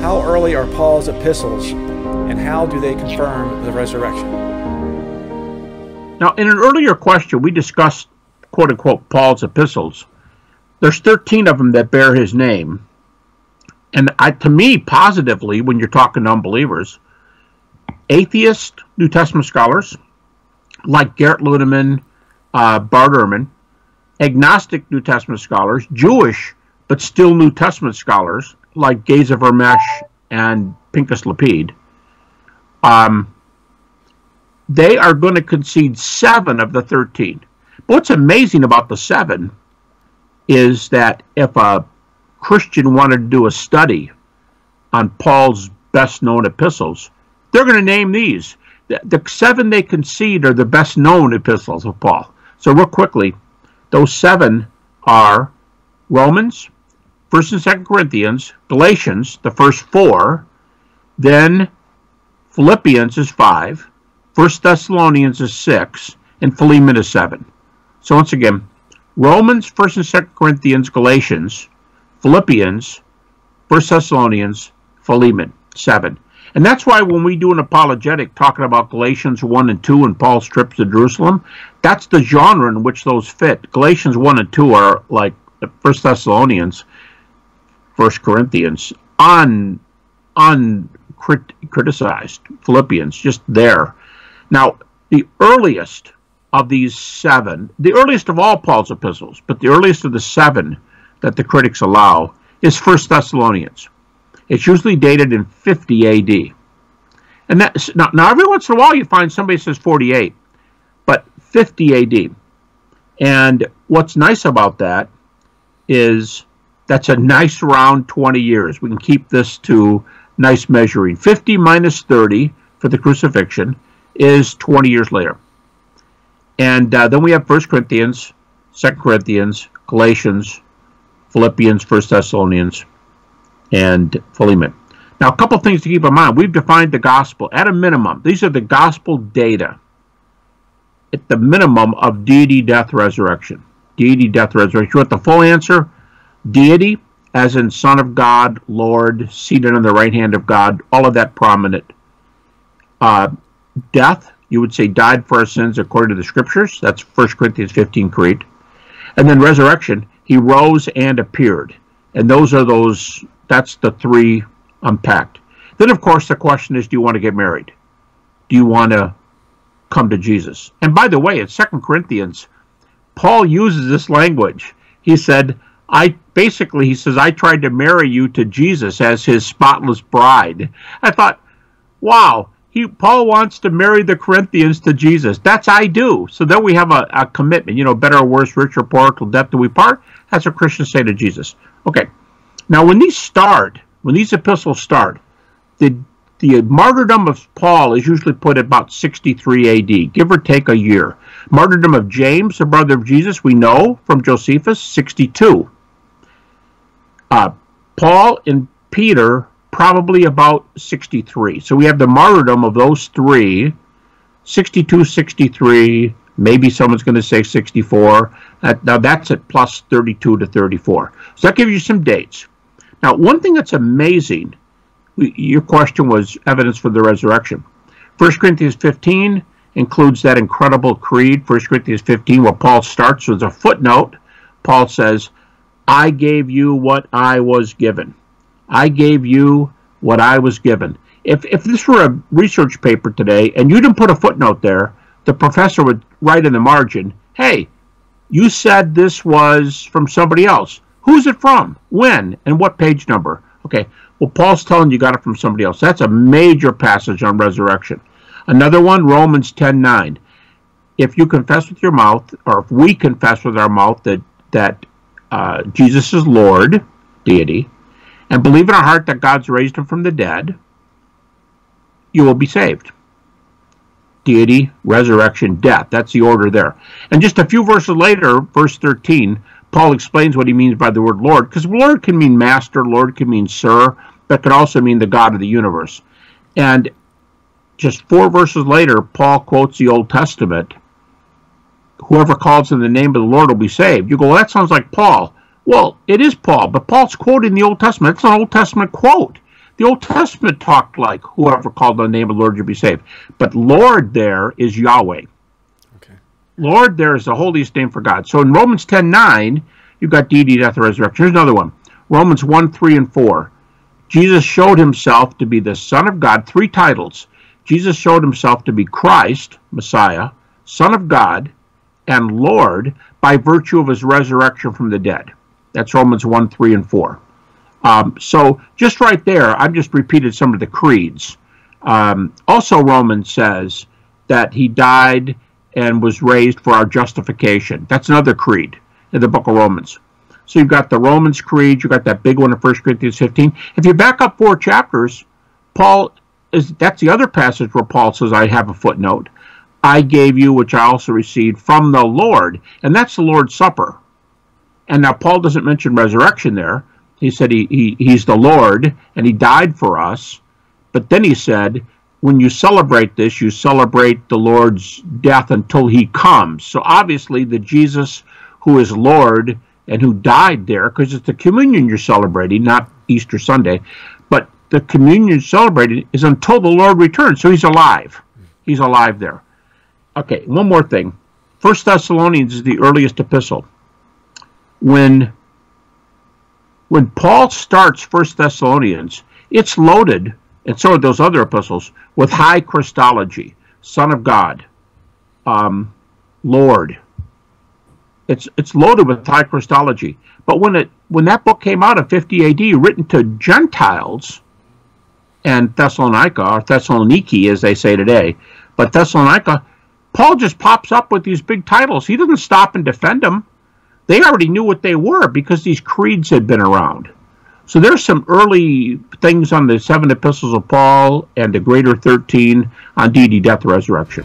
How early are Paul's epistles, and how do they confirm the resurrection? Now, in an earlier question, we discussed, quote-unquote, Paul's epistles. There's 13 of them that bear his name. And to me, positively, when you're talking to unbelievers, atheist New Testament scholars, like Gerrit Ludemann, Bart Ehrman, agnostic New Testament scholars, Jewish but still New Testament scholars, like Geza Vermesh and Pinchas Lapid, they are going to concede 7 of the 13. But what's amazing about the 7 is that if a Christian wanted to do a study on Paul's best-known epistles, they're going to name these. The 7 they concede are the best-known epistles of Paul. So real quickly, those 7 are Romans, 1st and 2nd Corinthians, Galatians, the first 4, then Philippians is 5, 1 Thessalonians is 6, and Philemon is 7. So once again, Romans, 1st and 2nd Corinthians, Galatians, Philippians, 1 Thessalonians, Philemon, 7. And that's why when we do an apologetic talking about Galatians 1 and 2 and Paul's trips to Jerusalem, that's the genre in which those fit. Galatians 1 and 2 are like 1 Thessalonians, 1 Corinthians, uncriticized. Philippians, just there. Now, the earliest of these 7, the earliest of all Paul's epistles, but the earliest of the 7 that the critics allow is 1 Thessalonians. It's usually dated in 50 A.D. And that's, now every once in a while you find somebody says 48, but 50 A.D. And what's nice about that is that's a nice round 20 years. We can keep this to nice measuring. 50 minus 30 for the crucifixion is 20 years later. And then we have 1 Corinthians, 2 Corinthians, Galatians, Philippians, 1 Thessalonians, and Philemon. Now, a couple things to keep in mind. We've defined the gospel at a minimum. These are the gospel data at the minimum of deity, death, resurrection. Deity, death, resurrection. You want the full answer? Deity, as in Son of God, Lord, seated on the right hand of God, all of that prominent. Death, you would say died for our sins according to the Scriptures. That's 1 Corinthians 15 creed. And then resurrection, he rose and appeared. And that's the 3 unpacked. Then, of course, the question is, do you want to get married? Do you want to come to Jesus? And by the way, in 2 Corinthians, Paul uses this language. He said, I tried to marry you to Jesus as his spotless bride. I thought, wow, Paul wants to marry the Corinthians to Jesus. That's I do. So then we have a commitment, better or worse, rich or poor, till death do we part. That's what Christians say to Jesus. Okay. Now, when these epistles start, the martyrdom of Paul is usually put at about 63 A.D., give or take a year. Martyrdom of James, the brother of Jesus, we know from Josephus, 62. Paul and Peter, probably about 63. So we have the martyrdom of those 3, 62, 63, maybe someone's going to say 64. Now that's at plus 32 to 34. So that gives you some dates. Now, one thing that's amazing, your question was evidence for the resurrection. 1 Corinthians 15 includes that incredible creed, 1 Corinthians 15, where Paul starts with a footnote. Paul says, I gave you what I was given. I gave you what I was given. If this were a research paper today and you didn't put a footnote there, the professor would write in the margin, hey, you said this was from somebody else. Who's it from? When? And what page number? Okay, well, Paul's telling you got it from somebody else. That's a major passage on resurrection. Another one, Romans 10:9. If you confess with your mouth, or if we confess with our mouth that Jesus is Lord, deity, and believe in our heart that God's raised him from the dead, you will be saved. Deity, resurrection, death. That's the order there. And just a few verses later, verse 13, Paul explains what he means by the word Lord, because Lord can mean master, Lord can mean sir, but could also mean the God of the universe. And just 4 verses later, Paul quotes the Old Testament, whoever calls in the name of the Lord will be saved. You go, well, that sounds like Paul. Well, it is Paul, but Paul's quoting the Old Testament. It's an Old Testament quote. The Old Testament talked like whoever called on the name of the Lord should be saved. But Lord there is Yahweh. Okay. Lord there is the holiest name for God. So in Romans 10:9, you've got deity, death, and resurrection. Here's another one. Romans 1, 3, and 4. Jesus showed himself to be the Son of God. 3 titles. Jesus showed himself to be Christ, Messiah, Son of God, and Lord by virtue of his resurrection from the dead. That's Romans 1, 3, and 4. So just right there, I've just repeated some of the creeds. Also, Romans says that he died and was raised for our justification. That's another creed in the book of Romans. So you've got the Romans creed, you've got that big one in 1 Corinthians 15. If you back up 4 chapters, that's the other passage where Paul says, I have a footnote. I gave you, which I also received from the Lord. And that's the Lord's Supper. And now Paul doesn't mention resurrection there. He said he's the Lord, and he died for us. But then he said, when you celebrate this, you celebrate the Lord's death until he comes. So obviously the Jesus who is Lord and who died there, because it's the communion you're celebrating, not Easter Sunday, but the communion you're celebrating is until the Lord returns. So he's alive. He's alive there. Okay, one more thing. 1 Thessalonians is the earliest epistle. When Paul starts 1 Thessalonians, it's loaded, and so are those other epistles, with high Christology, Son of God, Lord. It's loaded with high Christology. But when that book came out in 50 A.D., written to Gentiles, and Thessalonica, or Thessaloniki as they say today, but Thessalonica, Paul just pops up with these big titles. He doesn't stop and defend them. They already knew what they were because these creeds had been around. So there's some early things on the 7 epistles of Paul and the greater 13 on deity, death, resurrection.